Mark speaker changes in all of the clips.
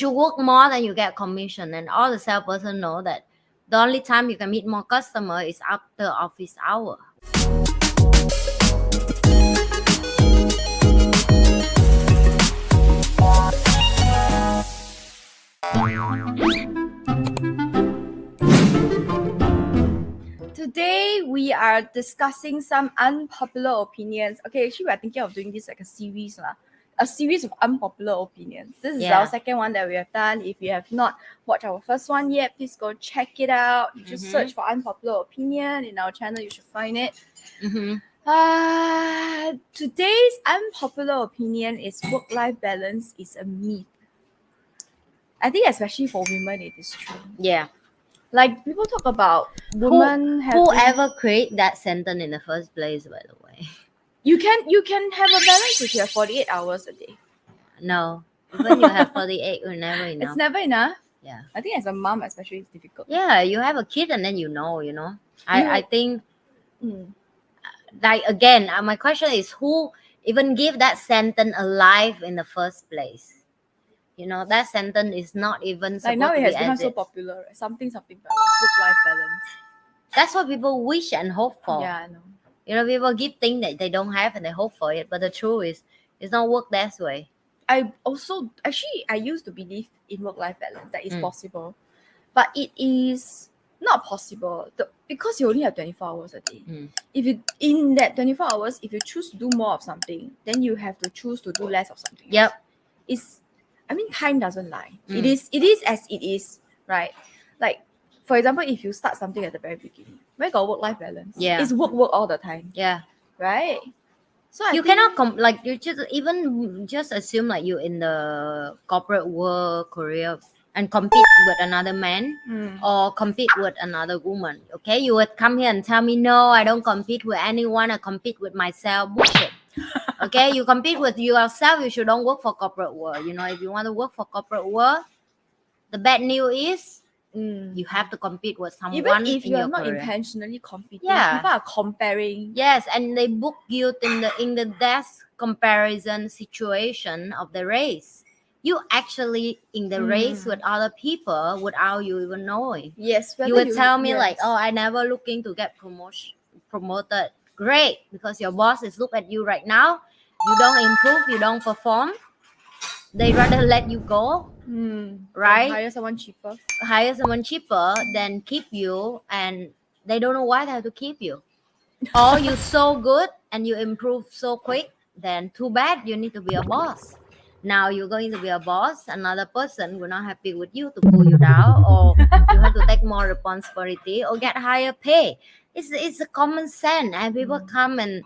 Speaker 1: you work more than you get commission, and all the salesperson know that the only time you can meet more customer is after office hour.
Speaker 2: Today we are discussing some unpopular opinions. Okay, actually we're thinking of doing this like a series of unpopular opinions. This is our second one that we have done. If you have not watched our first one yet, please go check it out. You just search for unpopular opinion in our channel, you should find it. Today's unpopular opinion is work-life balance is a myth. I think especially for women it is true.
Speaker 1: Yeah.
Speaker 2: Like people talk about women
Speaker 1: whoever create that sentence in the first place, by the way.
Speaker 2: You can have a balance if you have 48 hours a day.
Speaker 1: No. Even you have 48, it's never enough.
Speaker 2: It's never enough.
Speaker 1: Yeah.
Speaker 2: I think as a mom especially it's difficult.
Speaker 1: Yeah, you have a kid and then I think like again, my question is who even give that sentence a life in the first place? That sentence is not even supposed
Speaker 2: now
Speaker 1: to
Speaker 2: it has
Speaker 1: be
Speaker 2: become
Speaker 1: as
Speaker 2: so popular, right? Something balance, work-life balance.
Speaker 1: That's what people wish and hope for.
Speaker 2: Yeah, I know.
Speaker 1: People give things that they don't have and they hope for it, but the truth is it's not work that way.
Speaker 2: I used to believe in work-life balance that is possible, but it is not possible because you only have 24 hours a day. If you in that 24 hours, if you choose to do more of something, then you have to choose to do less of something.
Speaker 1: Yep.
Speaker 2: Time doesn't lie. It is as it is, right? Like, for example, if you start something at the very beginning, where got work-life balance?
Speaker 1: Yeah.
Speaker 2: It's work all the time.
Speaker 1: Yeah.
Speaker 2: Right? So
Speaker 1: you cannot you just assume like you in the corporate world career and compete with another man or compete with another woman. Okay, you would come here and tell me, no, I don't compete with anyone, I compete with myself. Bullshit. Okay, you compete with yourself, you should don't work for corporate world. If you want to work for corporate world, the bad news is you have to compete with someone.
Speaker 2: Even if you are not
Speaker 1: career.
Speaker 2: Intentionally competing, people are comparing.
Speaker 1: Yes, and they book you in the desk comparison situation of the race. You actually in the race with other people without you even knowing.
Speaker 2: Yes,
Speaker 1: you would tell me like, oh, I never looking to get promoted. Great, because your boss is look at you right now. You don't improve, you don't perform. They rather let you go, right?
Speaker 2: Hire someone cheaper
Speaker 1: than keep you, and they don't know why they have to keep you. Or you're so good and you improve so quick, then too bad, you need to be a boss. Now you're going to be a boss, another person will not happy with you to pull you down, or you have to take more responsibility or get higher pay. It's a common sense, and people come and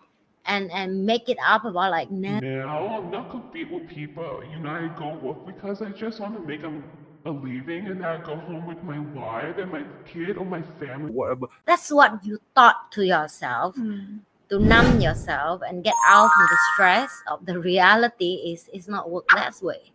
Speaker 1: make it up about like,
Speaker 3: Now I'm not compete with people. I go work because I just want to make a living, and I go home with my wife and my kid or my family. Whatever.
Speaker 1: That's what you thought to yourself to numb yourself and get out from the stress of the reality is not work that way.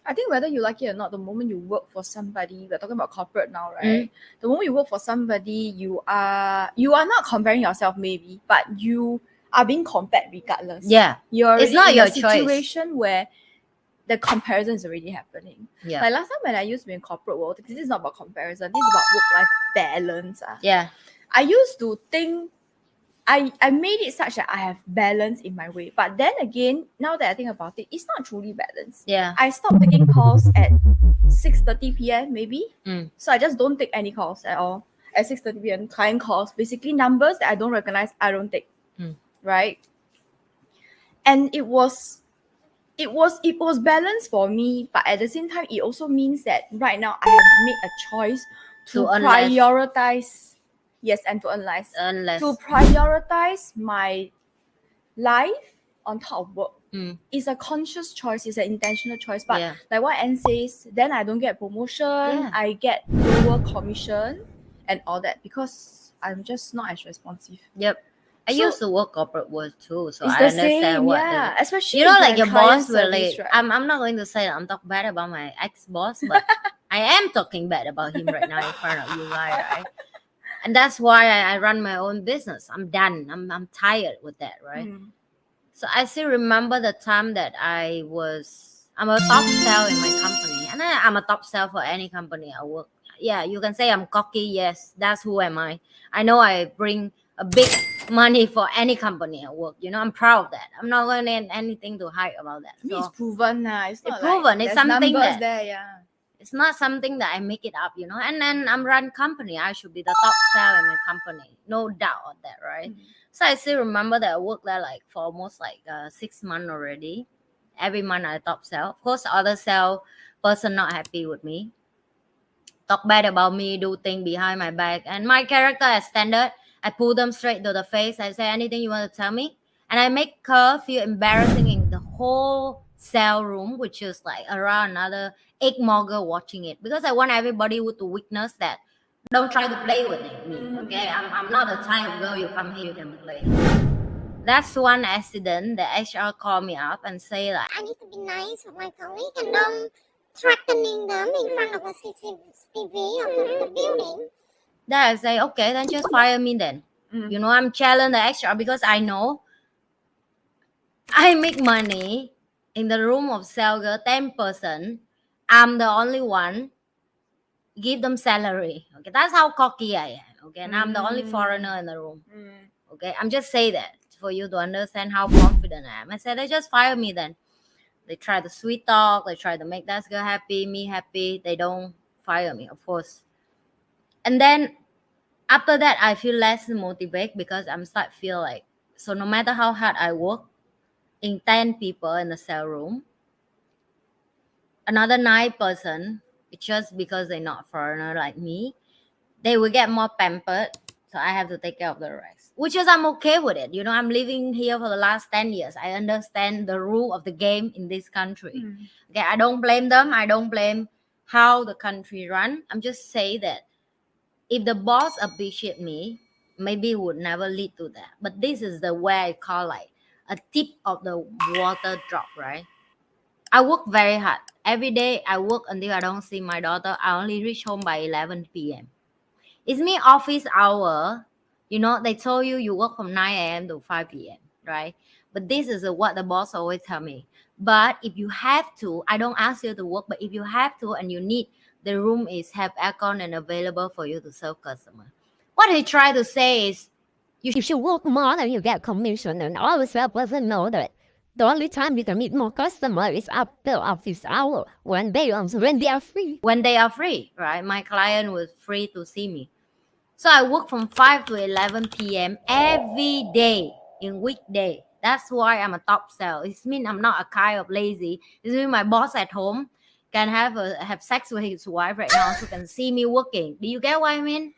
Speaker 2: I think whether you like it or not, the moment you work for somebody, we're talking about corporate now, right? The moment you work for somebody, you are not comparing yourself maybe, but you are being compared regardless.
Speaker 1: Yeah.
Speaker 2: It's
Speaker 1: not
Speaker 2: in
Speaker 1: your
Speaker 2: a situation where the comparison is already happening.
Speaker 1: Yeah.
Speaker 2: Like last time when I used to be in corporate world, this is not about comparison, this is about work-life balance.
Speaker 1: Yeah.
Speaker 2: I used to think I made it such that I have balance in my way. But then again, now that I think about it, it's not truly balanced.
Speaker 1: Yeah.
Speaker 2: I stopped taking calls at 6:30 p.m. maybe. So I just don't take any calls at all. At 6:30 p.m. client calls, basically numbers that I don't recognize, I don't take. Right? And it was balanced for me, but at the same time, it also means that right now I have made a choice to prioritize. Yes, and to earn less. To prioritize my life on top of work. It's a conscious choice, it's an intentional choice. But like what Anne says, then I don't get promotion, I get lower commission and all that because I'm just not as responsive.
Speaker 1: Yep. I used to work corporate world too, so
Speaker 2: it's
Speaker 1: I
Speaker 2: the
Speaker 1: understand
Speaker 2: same,
Speaker 1: what
Speaker 2: especially
Speaker 1: like your boss
Speaker 2: really.
Speaker 1: Right? I'm not going to say that I'm talking bad about my ex-boss, but I am talking bad about him right now in front of you guys, right? And that's why I run my own business. I'm done. I'm tired with that, right? So I still remember the time that I'm a top seller in my company, and I'm a top sell for any company I work. Yeah, you can say I'm cocky. Yes, that's who am I. I know I bring a big money for any company I work. You know, I'm proud of that. I'm not going to anything to hide about that.
Speaker 2: I mean,
Speaker 1: So
Speaker 2: it's proven. It's not
Speaker 1: proven.
Speaker 2: Like
Speaker 1: It's something that
Speaker 2: there, yeah.
Speaker 1: It's not something that I make it up, you know. And then I'm run company. I should be the top seller in my company. No doubt on that, right? So I still remember that I worked there like for almost like 6 months already. Every month I top sell. Of course, other sell person not happy with me. Talk bad about me, do things behind my back. And my character as standard, I pull them straight to the face. I say anything you want to tell me. And I make her feel embarrassing in the whole cell room, which is like around another 8 mogger watching it. Because I want everybody to witness that. Don't try to play with me, okay? I'm not the type of girl you come here, you can play. That's one accident. The HR called me up and say like,
Speaker 4: I need to be nice with my colleague and don't threatening them in front of a CCTV of the building.
Speaker 1: Then I say, okay, then just fire me then. You know, I'm challenging the HR because I know I make money in the room of sales girl, 10%. I'm the only one give them salary. Okay, that's how cocky I am. Okay, and I'm the only foreigner in the room. Okay, I'm just saying that for you to understand how confident I am. I said, they just fire me then. They try to sweet talk. They try to make that girl happy, me happy. They don't fire me, of course. And then after that, I feel less motivated because I'm start feel like, so no matter how hard I work, in 10 people in the cell room, another 9 person, it's just because they're not foreigner like me, they will get more pampered. So I have to take care of the rest, which is I'm okay with it. You know, I'm living here for the last 10 years. I understand the rule of the game in this country. Okay, I don't blame them. I don't blame how the country run. I'm just saying that if the boss appreciate me, maybe it would never lead to that. But this is the way I call like a tip of the water drop, right? I work very hard. Every day I work until I don't see my daughter. I only reach home by 11 p.m. It's me office hour. You know, they told you work from 9 a.m. to 5 p.m., right? But this is what the boss always tell me. But if you have to, I don't ask you to work, but if you have to and you need, the room is have aircon and available for you to serve customer. What he try to say is,
Speaker 5: you should work more than you get commission, and all the salesperson know that the only time you can meet more customers is after office hour when they are free.
Speaker 1: When they are free, right? My client was free to see me. So I work from 5 to 11 p.m. every day in weekday. That's why I'm a top sell. It means I'm not a kind of lazy. It means my boss at home can have sex with his wife right now so can see me working. Do you get what I mean?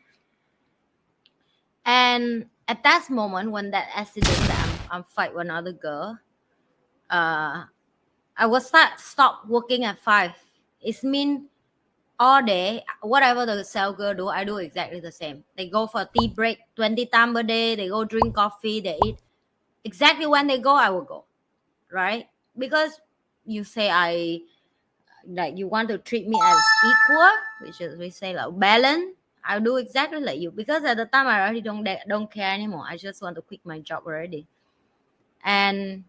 Speaker 1: And at that moment, when that accident that I'm fight with another girl, I was stop working at 5. It means all day, whatever the sales girl do, I do exactly the same. They go for a tea break 20 times a day. They go drink coffee. They eat. Exactly when they go, I will go, right? Because you say you want to treat me as equal, which is we say like balance. I'll do exactly like you because at the time I already don't care anymore. I just want to quit my job already. And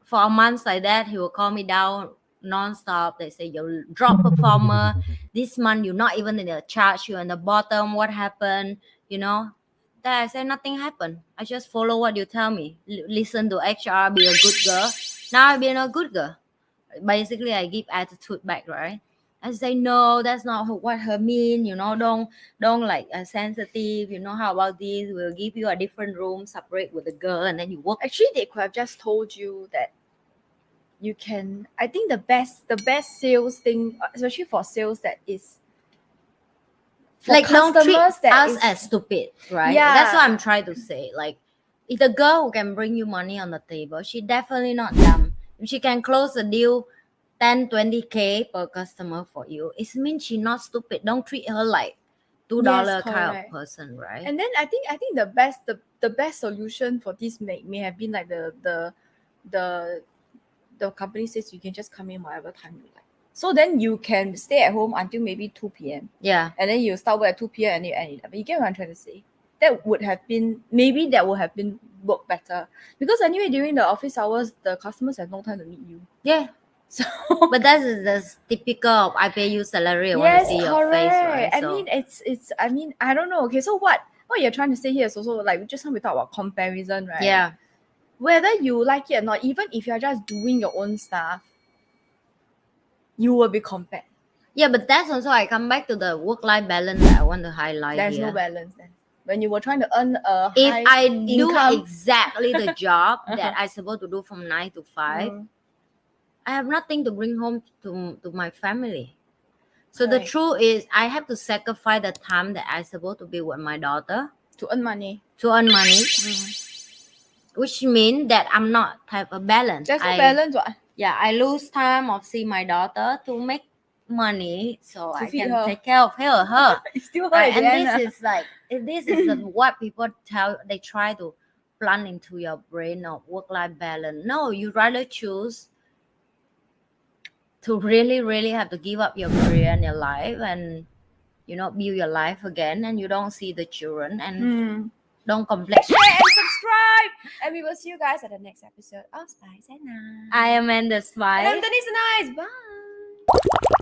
Speaker 1: for a month like that, he will call me down non-stop. They say you're drop performer. This month you're not even in the charge. You're in the bottom. What happened? You know. Then I say nothing happened. I just follow what you tell me. Listen to HR. Be a good girl. Now I'm being a good girl. Basically, I give attitude back, right? I say no, that's not what her mean. You know, don't like sensitive. You know, how about this? We'll give you a different room, separate with the girl, and then you work.
Speaker 2: Actually, they could have just told you that you can. I think the best sales thing, especially for sales, that is for
Speaker 1: like don't treat
Speaker 2: customers that
Speaker 1: us
Speaker 2: is,
Speaker 1: as stupid, right?
Speaker 2: Yeah.
Speaker 1: That's what I'm trying to say. Like, if the girl who can bring you money on the table, she definitely not dumb. If she can close the deal 10 20k per customer for you, it means she's not stupid. Don't treat her like $2
Speaker 2: Yes,
Speaker 1: kind of
Speaker 2: correct.
Speaker 1: person, right?
Speaker 2: And then I think the best solution for this may have been like the company says you can just come in whatever time you like. So then you can stay at home until maybe 2 p.m.
Speaker 1: Yeah.
Speaker 2: And then you start work at 2 p.m. and you end it. But you get what I'm trying to say? That would have been work better. Because anyway, during the office hours, the customers have no time to meet you.
Speaker 1: Yeah.
Speaker 2: So,
Speaker 1: but that is the typical of I pay you salary, I want
Speaker 2: yes,
Speaker 1: to see your
Speaker 2: correct.
Speaker 1: face, right?
Speaker 2: I mean, it's. I mean, I don't know. Okay, so what you're trying to say here is also like just now we talk about comparison, right?
Speaker 1: Yeah.
Speaker 2: Whether you like it or not, even if you're just doing your own stuff, you will be compared.
Speaker 1: Yeah, but that's also I come back to the work-life balance that I want to highlight
Speaker 2: There's
Speaker 1: here.
Speaker 2: no balance then. When you were trying to earn a
Speaker 1: If
Speaker 2: high
Speaker 1: I
Speaker 2: income,
Speaker 1: do exactly the job that I'm supposed to do from 9 to 5, I have nothing to bring home to my family. So the
Speaker 2: Correct.
Speaker 1: truth is I have to sacrifice the time that I'm supposed to be with my daughter
Speaker 2: to earn money.
Speaker 1: Which means that I'm not have a balance.
Speaker 2: There's no balance, what?
Speaker 1: Yeah, I lose time of seeing my daughter to make money so
Speaker 2: To
Speaker 1: I
Speaker 2: feed
Speaker 1: can
Speaker 2: her.
Speaker 1: take care of her.
Speaker 2: It's still her
Speaker 1: Right?
Speaker 2: at the
Speaker 1: And
Speaker 2: end,
Speaker 1: this is like this is what people they try to plant into your brain of work-life balance. No, you rather choose to really have to give up your career and your life and build your life again, and you don't see the children and don't complain.
Speaker 2: Share and subscribe, and we will see you guys at the next episode of Spice and Nice.
Speaker 1: I am Amanda Spice.
Speaker 2: And I'm Denise and Nice. Bye.